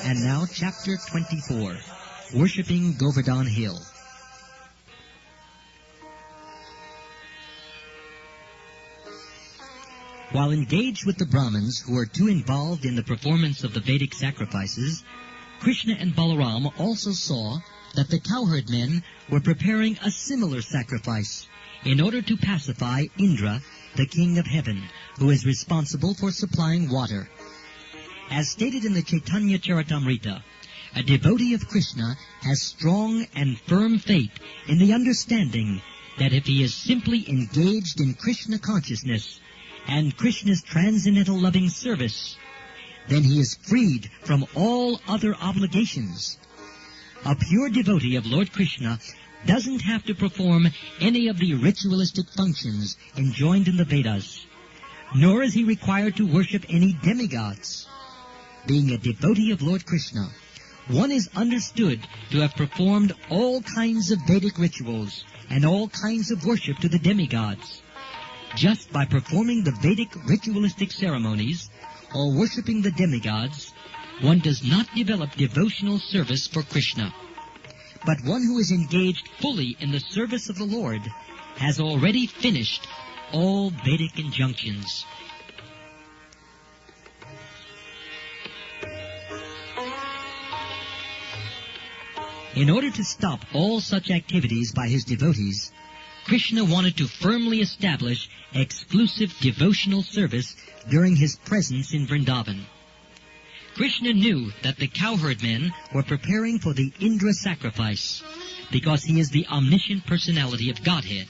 And now, Chapter 24, Worshipping Govardhana Hill. While engaged with the Brahmins who were too involved in the performance of the Vedic sacrifices, Krishna and Balaram also saw that the cowherd men were preparing a similar sacrifice in order to pacify Indra, the king of heaven, who is responsible for supplying water. As stated in the Chaitanya Charitamrita, a devotee of Krishna has strong and firm faith in the understanding that if he is simply engaged in Krishna consciousness and Krishna's transcendental loving service, then he is freed from all other obligations. A pure devotee of Lord Krishna doesn't have to perform any of the ritualistic functions enjoined in the Vedas, nor is he required to worship any demigods. Being a devotee of Lord Krishna, one is understood to have performed all kinds of Vedic rituals and all kinds of worship to the demigods. Just by performing the Vedic ritualistic ceremonies or worshipping the demigods, one does not develop devotional service for Krishna. But one who is engaged fully in the service of the Lord has already finished all Vedic injunctions. In order to stop all such activities by his devotees, Krishna wanted to firmly establish exclusive devotional service during his presence in Vrindavan. Krishna knew that the cowherd men were preparing for the Indra sacrifice because he is the omniscient personality of Godhead.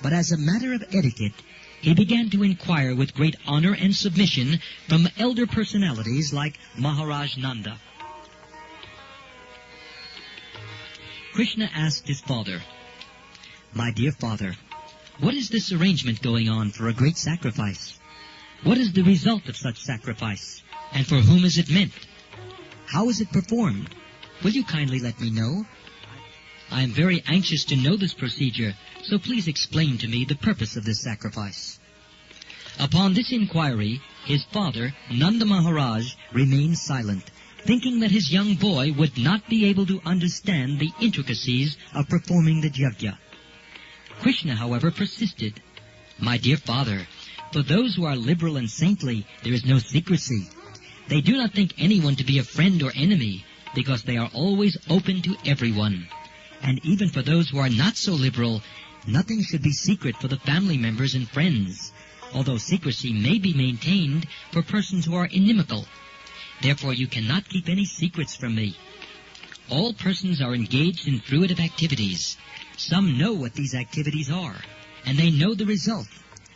But as a matter of etiquette, he began to inquire with great honor and submission from elder personalities like Maharaj Nanda. Krishna asked his father, "My dear father, what is this arrangement going on for a great sacrifice? What is the result of such sacrifice, and for whom is it meant? How is it performed? Will you kindly let me know? I am very anxious to know this procedure, so please explain to me the purpose of this sacrifice." Upon this inquiry, his father, Nanda Maharaj, remained silent, thinking that his young boy would not be able to understand the intricacies of performing the yajna. Krishna, however, persisted. "My dear father, for those who are liberal and saintly, there is no secrecy. They do not think anyone to be a friend or enemy, because they are always open to everyone. And even for those who are not so liberal, nothing should be secret for the family members and friends, although secrecy may be maintained for persons who are inimical. Therefore you cannot keep any secrets from me. All persons are engaged in fruitive activities. Some know what these activities are, and they know the result,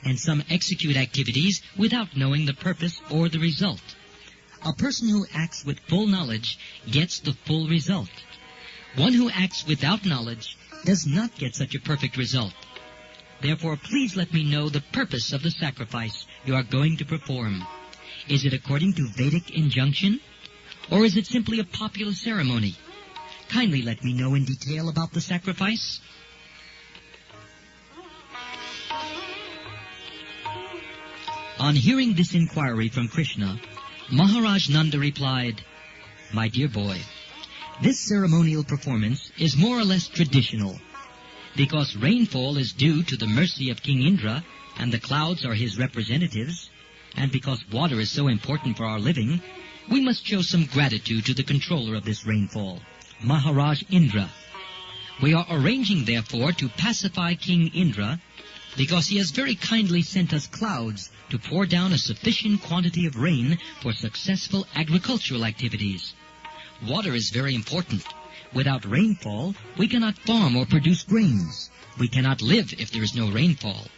and some execute activities without knowing the purpose or the result. A person who acts with full knowledge gets the full result. One who acts without knowledge does not get such a perfect result. Therefore, please let me know the purpose of the sacrifice you are going to perform. Is it according to Vedic injunction, or is it simply a popular ceremony? Kindly let me know in detail about the sacrifice." On hearing this inquiry from Krishna, Maharaj Nanda replied, "My dear boy, this ceremonial performance is more or less traditional. Because rainfall is due to the mercy of King Indra, and the clouds are his representatives, and because water is so important for our living, we must show some gratitude to the controller of this rainfall, Maharaj Indra. We are arranging, therefore, to pacify King Indra, because he has very kindly sent us clouds to pour down a sufficient quantity of rain for successful agricultural activities. Water is very important. Without rainfall, we cannot farm or produce grains. We cannot live if there is no rainfall.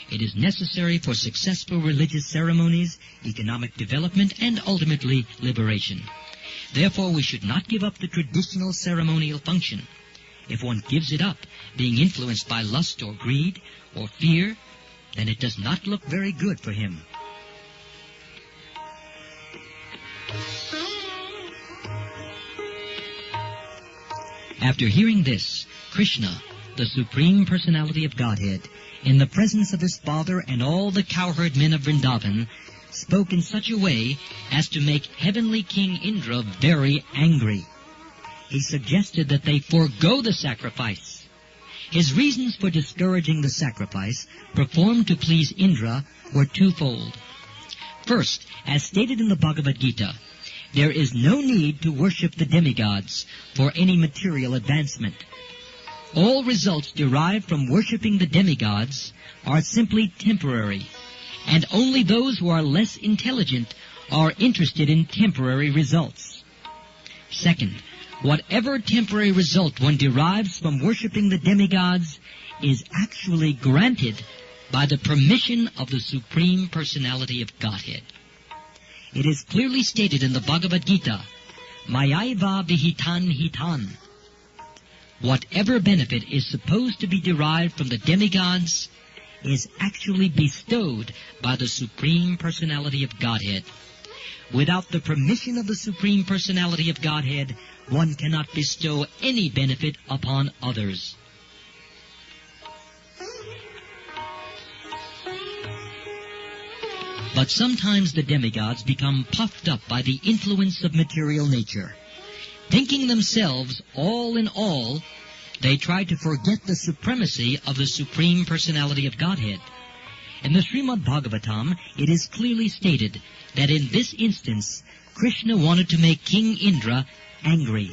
It is necessary for successful religious ceremonies, economic development, and ultimately liberation. Therefore, we should not give up the traditional ceremonial function. If one gives it up, being influenced by lust or greed or fear, then it does not look very good for him." After hearing this, Krishna, the Supreme Personality of Godhead, in the presence of his father and all the cowherd men of Vrindavan, spoke in such a way as to make heavenly King Indra very angry. He suggested that they forego the sacrifice. His reasons for discouraging the sacrifice performed to please Indra were twofold. First, as stated in the Bhagavad Gita, there is no need to worship the demigods for any material advancement. All results derived from worshipping the demigods are simply temporary, and only those who are less intelligent are interested in temporary results. Second, whatever temporary result one derives from worshipping the demigods is actually granted by the permission of the Supreme Personality of Godhead. It is clearly stated in the Bhagavad Gita, Mayaiva vihitan hitan. Whatever benefit is supposed to be derived from the demigods is actually bestowed by the Supreme Personality of Godhead. Without the permission of the Supreme Personality of Godhead, one cannot bestow any benefit upon others. But sometimes the demigods become puffed up by the influence of material nature. Thinking themselves all in all, they try to forget the supremacy of the Supreme Personality of Godhead. In the Srimad Bhagavatam, it is clearly stated that in this instance, Krishna wanted to make King Indra angry.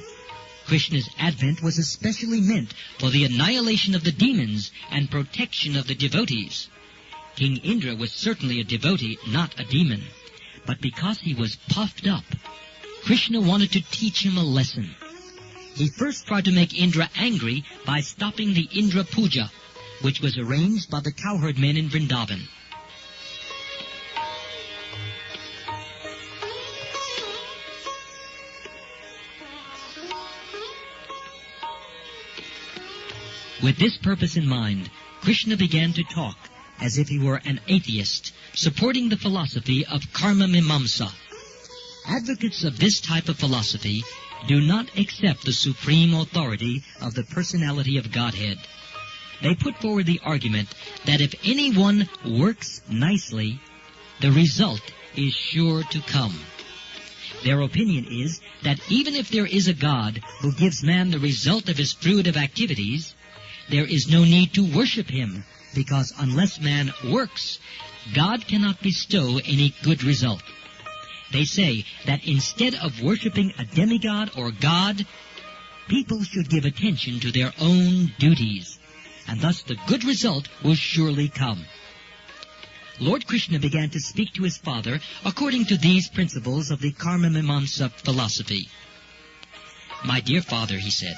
Krishna's advent was especially meant for the annihilation of the demons and protection of the devotees. King Indra was certainly a devotee, not a demon. But because he was puffed up, Krishna wanted to teach him a lesson. He first tried to make Indra angry by stopping the Indra Puja, which was arranged by the cowherd men in Vrindavan. With this purpose in mind, Krishna began to talk as if he were an atheist, supporting the philosophy of karma mimamsa. Advocates of this type of philosophy do not accept the supreme authority of the personality of Godhead. They put forward the argument that if anyone works nicely, the result is sure to come. Their opinion is that even if there is a God who gives man the result of his fruitive activities, there is no need to worship him, because unless man works, God cannot bestow any good result. They say that instead of worshiping a demigod or God, people should give attention to their own duties, and thus the good result will surely come. Lord Krishna began to speak to his father according to these principles of the Karma Mimamsa philosophy. My dear father, he said,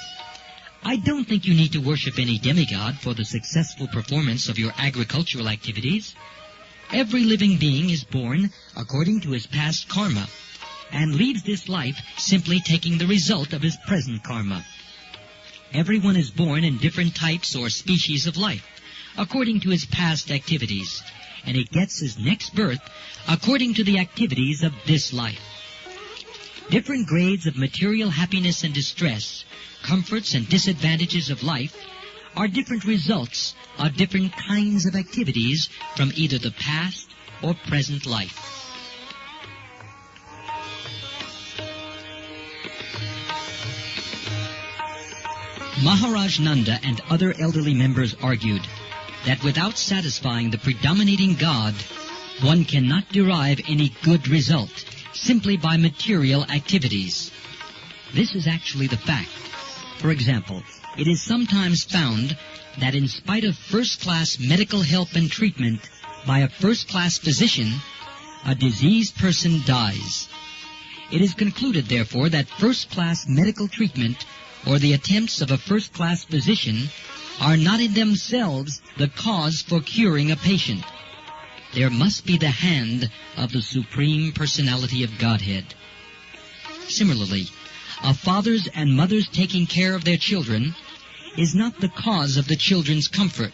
I don't think you need to worship any demigod for the successful performance of your agricultural activities. Every living being is born according to his past karma and leaves this life simply taking the result of his present karma. Everyone is born in different types or species of life according to his past activities, and he gets his next birth according to the activities of this life. Different grades of material happiness and distress, comforts and disadvantages of life are different results of different kinds of activities from either the past or present life. Maharaj Nanda and other elderly members argued that without satisfying the predominating God, one cannot derive any good result simply by material activities. This is actually the fact. For example, it is sometimes found that in spite of first-class medical help and treatment by a first-class physician, a diseased person dies. It is concluded, therefore, that first-class medical treatment or the attempts of a first-class physician are not in themselves the cause for curing a patient. There must be the hand of the Supreme Personality of Godhead. Similarly, a father's and mother's taking care of their children is not the cause of the children's comfort.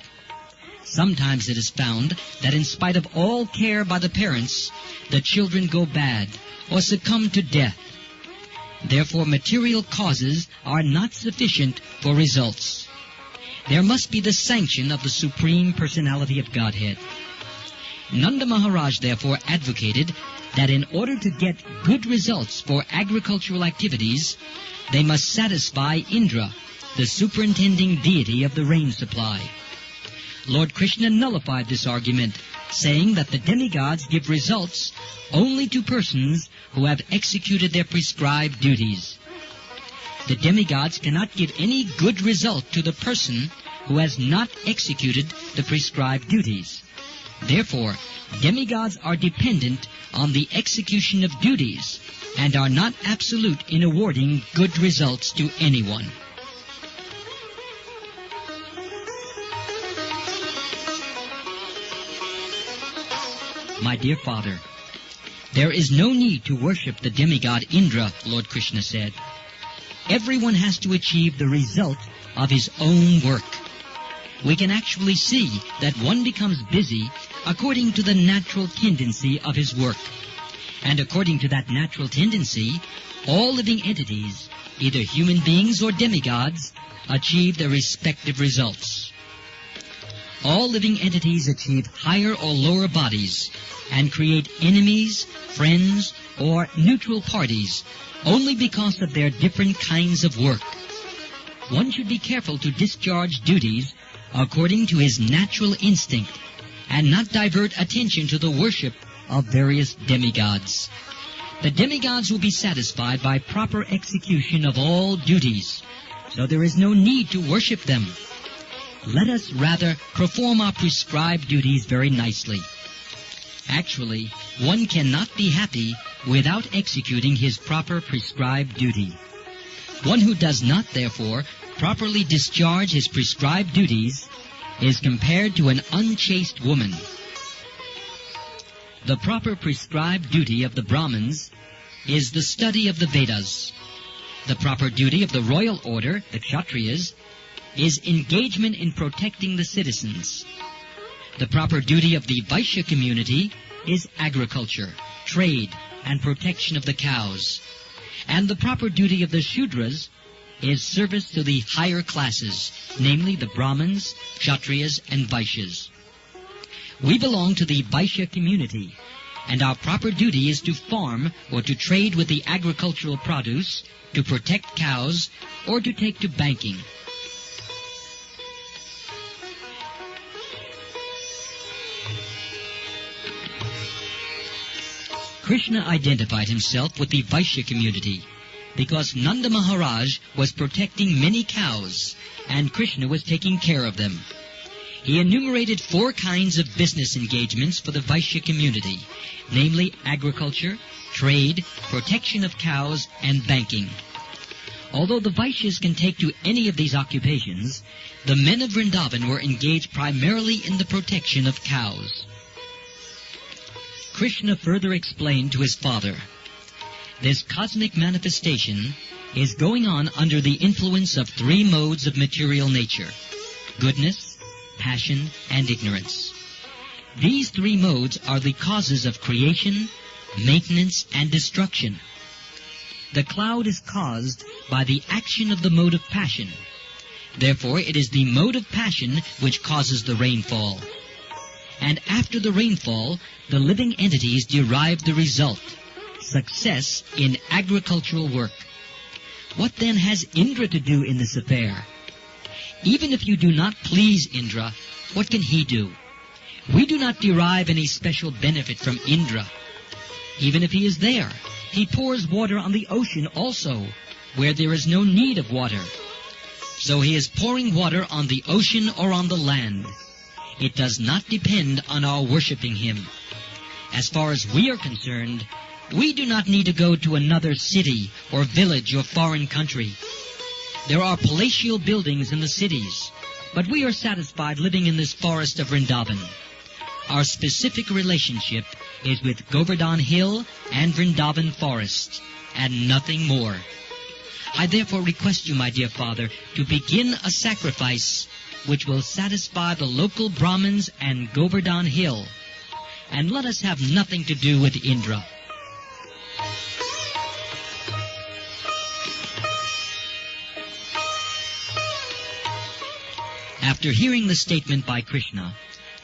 Sometimes it is found that in spite of all care by the parents, the children go bad or succumb to death. Therefore, material causes are not sufficient for results. There must be the sanction of the Supreme Personality of Godhead. Nanda Maharaj therefore advocated that in order to get good results for agricultural activities, they must satisfy Indra, the superintending deity of the rain supply. Lord Krishna nullified this argument, saying that the demigods give results only to persons who have executed their prescribed duties. The demigods cannot give any good result to the person who has not executed the prescribed duties. Therefore, demigods are dependent on the execution of duties and are not absolute in awarding good results to anyone. My dear Father, there is no need to worship the demigod Indra, Lord Krishna said. Everyone has to achieve the result of his own work. We can actually see that one becomes busy according to the natural tendency of his work. And according to that natural tendency, all living entities, either human beings or demigods, achieve their respective results. All living entities achieve higher or lower bodies and create enemies, friends, or neutral parties only because of their different kinds of work. One should be careful to discharge duties according to his natural instinct and not divert attention to the worship of various demigods. The demigods will be satisfied by proper execution of all duties, so there is no need to worship them. Let us rather perform our prescribed duties very nicely. Actually, one cannot be happy without executing his proper prescribed duty. One who does not, therefore, properly discharge his prescribed duties is compared to an unchaste woman. The proper prescribed duty of the Brahmins is the study of the Vedas. The proper duty of the royal order, the Kshatriyas, is engagement in protecting the citizens. The proper duty of the Vaishya community is agriculture, trade, and protection of the cows. And the proper duty of the Shudras is service to the higher classes, namely the Brahmins, Kshatriyas, and Vaishyas. We belong to the Vaishya community, and our proper duty is to farm or to trade with the agricultural produce, to protect cows, or to take to banking. Krishna identified himself with the Vaishya community because Nanda Maharaj was protecting many cows and Krishna was taking care of them. He enumerated 4 kinds of business engagements for the Vaishya community, namely agriculture, trade, protection of cows, and banking. Although the Vaishyas can take to any of these occupations, the men of Vrindavan were engaged primarily in the protection of cows. Krishna further explained to his father, this cosmic manifestation is going on under the influence of 3 modes of material nature: goodness, passion, and ignorance. These 3 modes are the causes of creation, maintenance, and destruction. The cloud is caused by the action of the mode of passion. Therefore, it is the mode of passion which causes the rainfall. And after the rainfall, the living entities derive the result, success in agricultural work. What then has Indra to do in this affair? Even if you do not please Indra, what can he do? We do not derive any special benefit from Indra. Even if he is there, he pours water on the ocean also, where there is no need of water. So he is pouring water on the ocean or on the land. It does not depend on our worshipping him. As far as we are concerned, we do not need to go to another city or village or foreign country. There are palatial buildings in the cities, but we are satisfied living in this forest of Vrindavan. Our specific relationship is with Govardhana Hill and Vrindavan Forest, and nothing more. I therefore request you, my dear father, to begin a sacrifice which will satisfy the local Brahmins and Govardhana Hill, and let us have nothing to do with Indra. After hearing the statement by Krishna,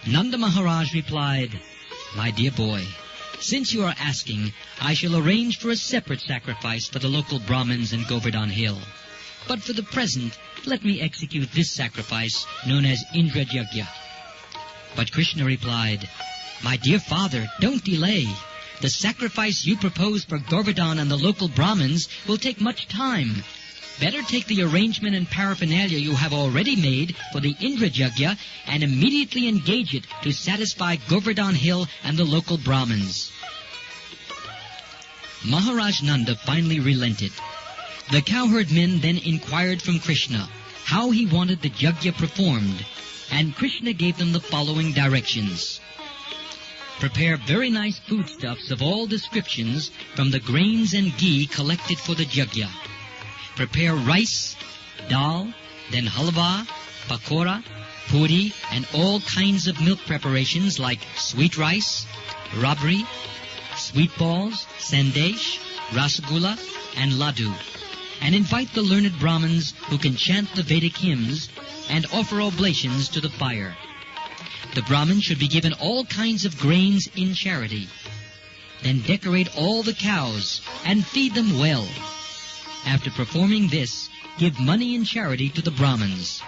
Nanda Maharaj replied, My dear boy, since you are asking, I shall arrange for a separate sacrifice for the local Brahmins in Govardhana Hill. But for the present, let me execute this sacrifice known as Indra Yajna. But Krishna replied, My dear father, don't delay. The sacrifice you propose for Govardhana and the local Brahmins will take much time. Better take the arrangement and paraphernalia you have already made for the Indra Yajna and immediately engage it to satisfy Govardhana Hill and the local Brahmins. Maharaj Nanda finally relented. The cowherd men then inquired from Krishna how he wanted the yajna performed, and Krishna gave them the following directions. Prepare very nice foodstuffs of all descriptions from the grains and ghee collected for the yajna. Prepare rice, dal, then halwa, pakora, puri, and all kinds of milk preparations like sweet rice, rabri, sweet balls, sandesh, rasgulla, and laddu. And invite the learned Brahmins who can chant the Vedic hymns and offer oblations to the fire. The Brahmins should be given all kinds of grains in charity. Then decorate all the cows and feed them well. After performing this, give money in charity to the Brahmins.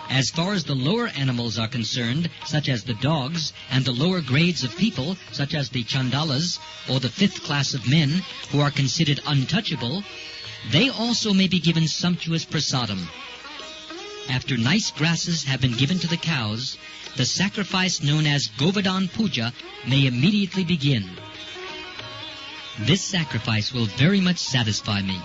As far as the lower animals are concerned, such as the dogs, and the lower grades of people, such as the chandalas, or the fifth class of men, who are considered untouchable, they also may be given sumptuous prasadam. After nice grasses have been given to the cows, the sacrifice known as Govardhana Puja may immediately begin. This sacrifice will very much satisfy me.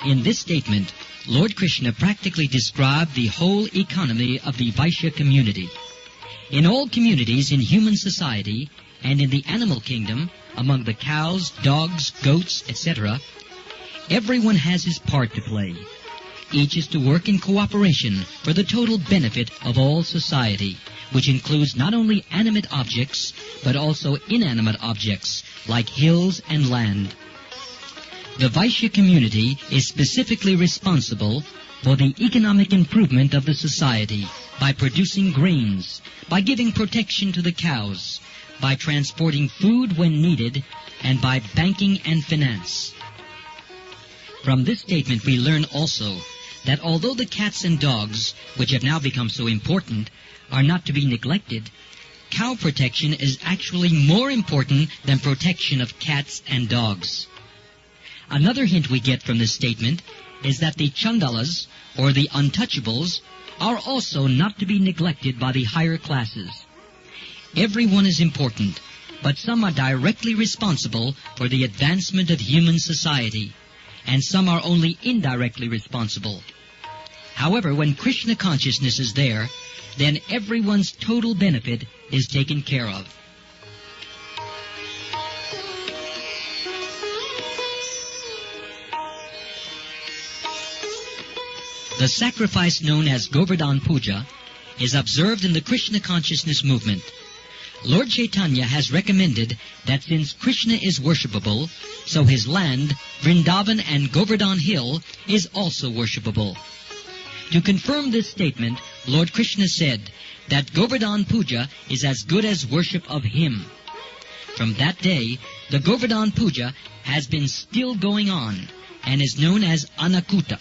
In this statement, Lord Krishna practically described the whole economy of the Vaishya community. In all communities in human society and in the animal kingdom, among the cows, dogs, goats, etc., everyone has his part to play. Each is to work in cooperation for the total benefit of all society, which includes not only animate objects, but also inanimate objects like hills and land. The Vaishya community is specifically responsible for the economic improvement of the society by producing grains, by giving protection to the cows, by transporting food when needed, and by banking and finance. From this statement we learn also that although the cats and dogs, which have now become so important, are not to be neglected, cow protection is actually more important than protection of cats and dogs. Another hint we get from this statement is that the chandalas, or the untouchables, are also not to be neglected by the higher classes. Everyone is important, but some are directly responsible for the advancement of human society, and some are only indirectly responsible. However, when Krishna consciousness is there, then everyone's total benefit is taken care of. The sacrifice known as Govardhana Puja is observed in the Krishna consciousness movement. Lord Chaitanya has recommended that since Krishna is worshipable, so his land, Vrindavan and Govardhana Hill, is also worshipable. To confirm this statement, Lord Krishna said that Govardhana Puja is as good as worship of him. From that day, the Govardhana Puja has been still going on and is known as Anakuta.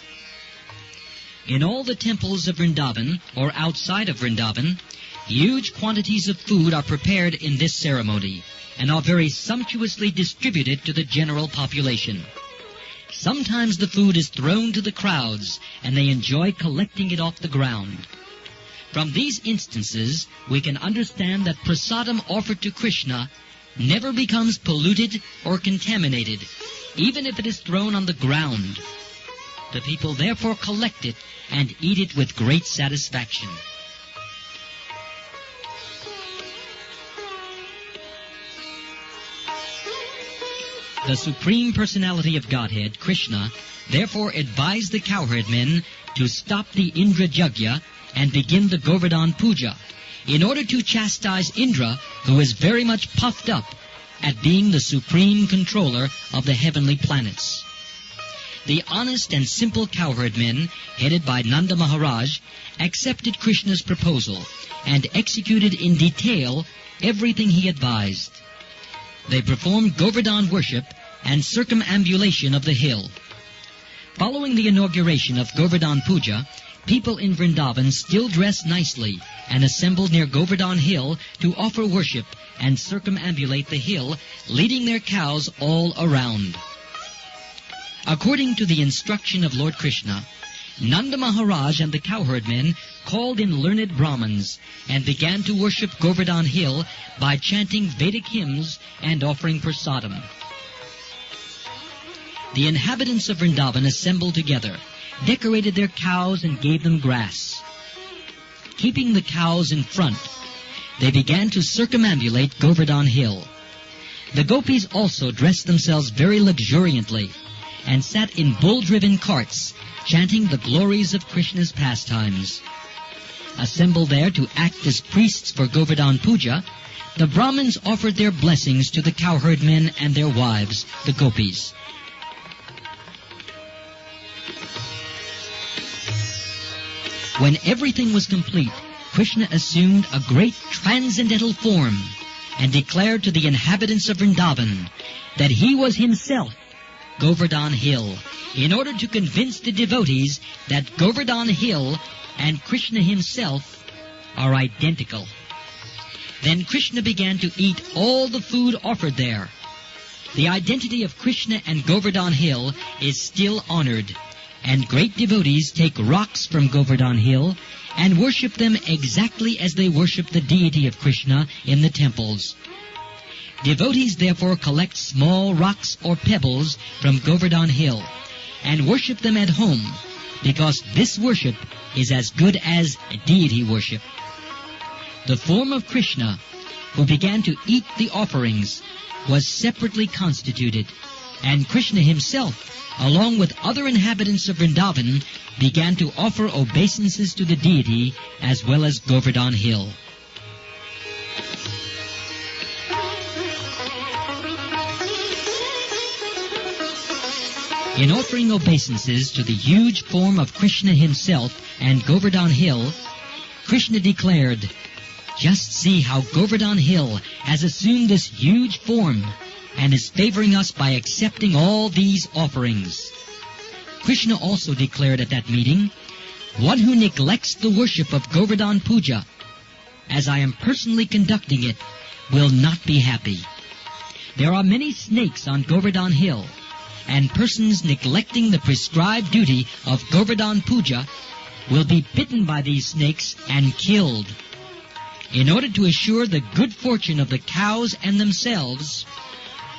In all the temples of Vrindavan, or outside of Vrindavan, huge quantities of food are prepared in this ceremony and are very sumptuously distributed to the general population. Sometimes the food is thrown to the crowds, and they enjoy collecting it off the ground. From these instances, we can understand that prasadam offered to Krishna never becomes polluted or contaminated, even if it is thrown on the ground. The people therefore collect it and eat it with great satisfaction. The Supreme Personality of Godhead, Krishna, therefore advised the cowherd men to stop the Indra Yajna and begin the Govardhana Puja, in order to chastise Indra, who is very much puffed up at being the supreme controller of the heavenly planets. the honest and simple cowherdmen, headed by Nanda Maharaj, accepted Krishna's proposal and executed in detail everything he advised. They performed Govardhan worship and circumambulation of the hill. Following the inauguration of Govardhan Puja, people in Vrindavan still dressed nicely and assembled near Govardhan Hill to offer worship and circumambulate the hill, leading their cows all around. According to the instruction of Lord Krishna, Nanda Maharaj and the cowherdmen called in learned Brahmins and began to worship Govardhan Hill by chanting Vedic hymns and offering prasadam. The inhabitants of Vrindavan assembled together, decorated their cows and gave them grass. Keeping the cows in front, they began to circumambulate Govardhan Hill. The gopis also dressed themselves very luxuriantly and sat in bull-driven carts, chanting the glories of Krishna's pastimes. Assembled there to act as priests for Govardhan Puja, the Brahmins offered their blessings to the cowherdmen and their wives, the gopis. When everything was complete, Krishna assumed a great transcendental form and declared to the inhabitants of Vrindavan that he was himself Govardhan Hill, in order to convince the devotees that Govardhan Hill and Krishna himself are identical. Then Krishna began to eat all the food offered there. The identity of Krishna and Govardhan Hill is still honored, and great devotees take rocks from Govardhan Hill and worship them exactly as they worship the deity of Krishna in the temples. Devotees therefore collect small rocks or pebbles from Govardhan Hill and worship them at home, because this worship is as good as deity worship. The form of Krishna, who began to eat the offerings, was separately constituted, and Krishna himself, along with other inhabitants of Vrindavan, began to offer obeisances to the deity as well as Govardhan Hill. In offering obeisances to the huge form of Krishna himself and Govardhan Hill, Krishna declared, "Just see how Govardhan Hill has assumed this huge form and is favoring us by accepting all these offerings." Krishna also declared at that meeting, "One who neglects the worship of Govardhan Puja, as I am personally conducting it, will not be happy. There are many snakes on Govardhan Hill, and persons neglecting the prescribed duty of Govardhan Puja will be bitten by these snakes and killed. In order to assure the good fortune of the cows and themselves,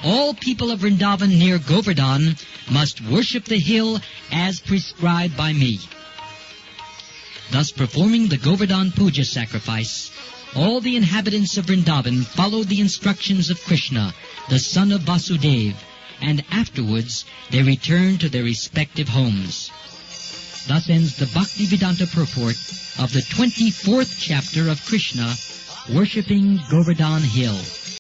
all people of Vrindavan near Govardhan must worship the hill as prescribed by me." Thus, performing the Govardhan Puja sacrifice, all the inhabitants of Vrindavan followed the instructions of Krishna, the son of Vasudeva, and afterwards they returned to their respective homes. Thus ends the Bhaktivedanta purport of the 24th chapter of Krishna worshipping Govardhan Hill.